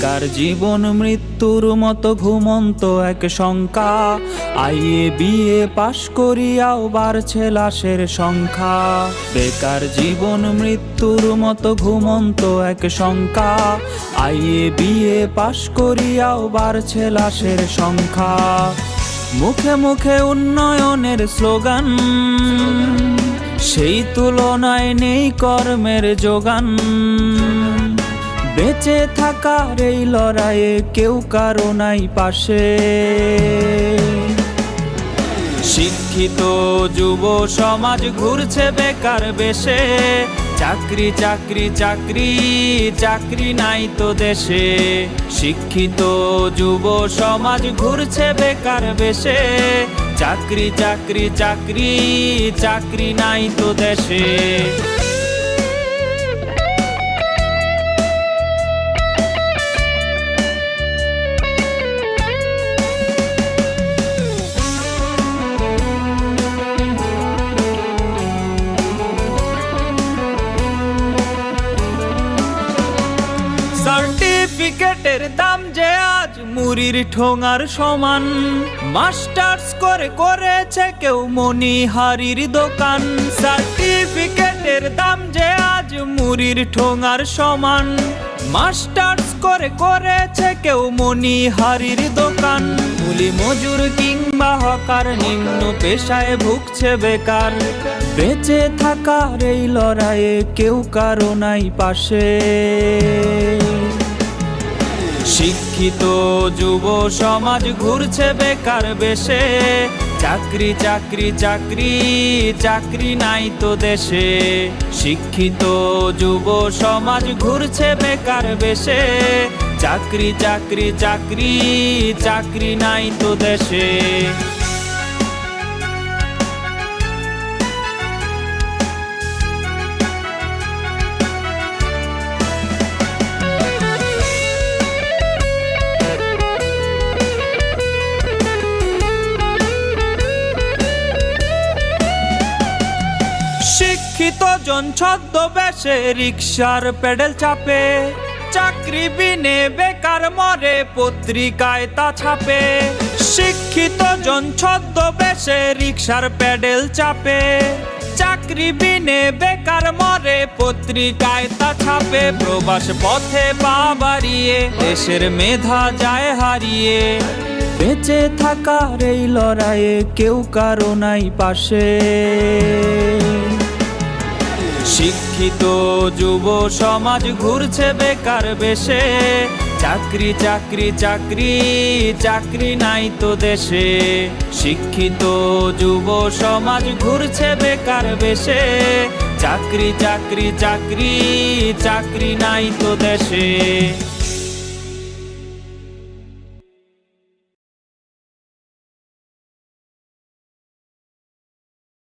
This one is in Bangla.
বেকার জীবন মৃত্যুর মতো ঘুমন্ত এক শঙ্কা। আইএ বিএ পাশ করিয়াও বাড়ছে লাশের সংখ্যা। বেকার জীবন মৃত্যুর মতো ঘুমন্ত এক শঙ্কা। আইএ বিএ পাশ করিয়াও বাড়ছে লাশের সংখ্যা। মুখে মুখে উন্নয়নের স্লোগান, সেই তুলনায় নেই কর্মের যোগান। বেঁচে থাকার এই লড়াইয়ে কেউ কারো নাই পাশে। শিক্ষিত যুব সমাজ ঘুরছে বেকার বেশে। চাকরি চাকরি চাকরি চাকরি নাই তো দেশে। শিক্ষিত যুব সমাজ ঘুরছে বেকার বেশে। চাকরি চাকরি চাকরি চাকরি নাই তো দেশে। সার্টিফিকেটের দাম যে আজ মুড়ির ঠোঙার সমান। মাস্টার্স করে করেছে কেউ মনিহারির দোকান। সার্টিফিকেটের দাম যে আজ মুড়ির ঠোঙার সমান। মাস্টার্স করে করেছে কেউ মনিহারির দোকান। কুলি মজুর কিংবা হকার নিম্ন পেশায় ভুগছে বেকার। বেঁচে থাকার এই লড়াইয়ে কেউ কারো নাই পাশে। শিক্ষিত যুব সমাজ ঘুরছে বেকার বেশে। চাকরি চাকরি চাকরি চাকরি নাই তো দেশে। শিক্ষিত যুব সমাজ ঘুরছে বেকার বেশে। চাকরি চাকরি চাকরি চাকরি নাই তো দেশে। শিক্ষিত জন ছদ্মবেশে রিকশার প্যাডেল চাপে। চাকরি বিনে বেকার মরে পত্রিকায় তা ছাপে। শিক্ষিত জন ছদ্মবেশে রিকশার প্যাডেল চাপে। চাকরি বিনে বেকার মরে পত্রিকায় তা ছাপে। প্রবাস পথে পা বাড়িয়ে দেশের মেধা যায় হারিয়ে। বেঁচে থাকার এই লড়াইয়ে কেউ কারো নাই পাশে। শিক্ষিত যুব সমাজ ঘুরছে বেকার বেশে। চাকরি চাকরি চাকরি চাকরি নাই তো দেশে। শিক্ষিত যুব সমাজ ঘুরছে বেকার বেশে। চাকরি চাকরি চাকরি চাকরি নাই তো দেশে।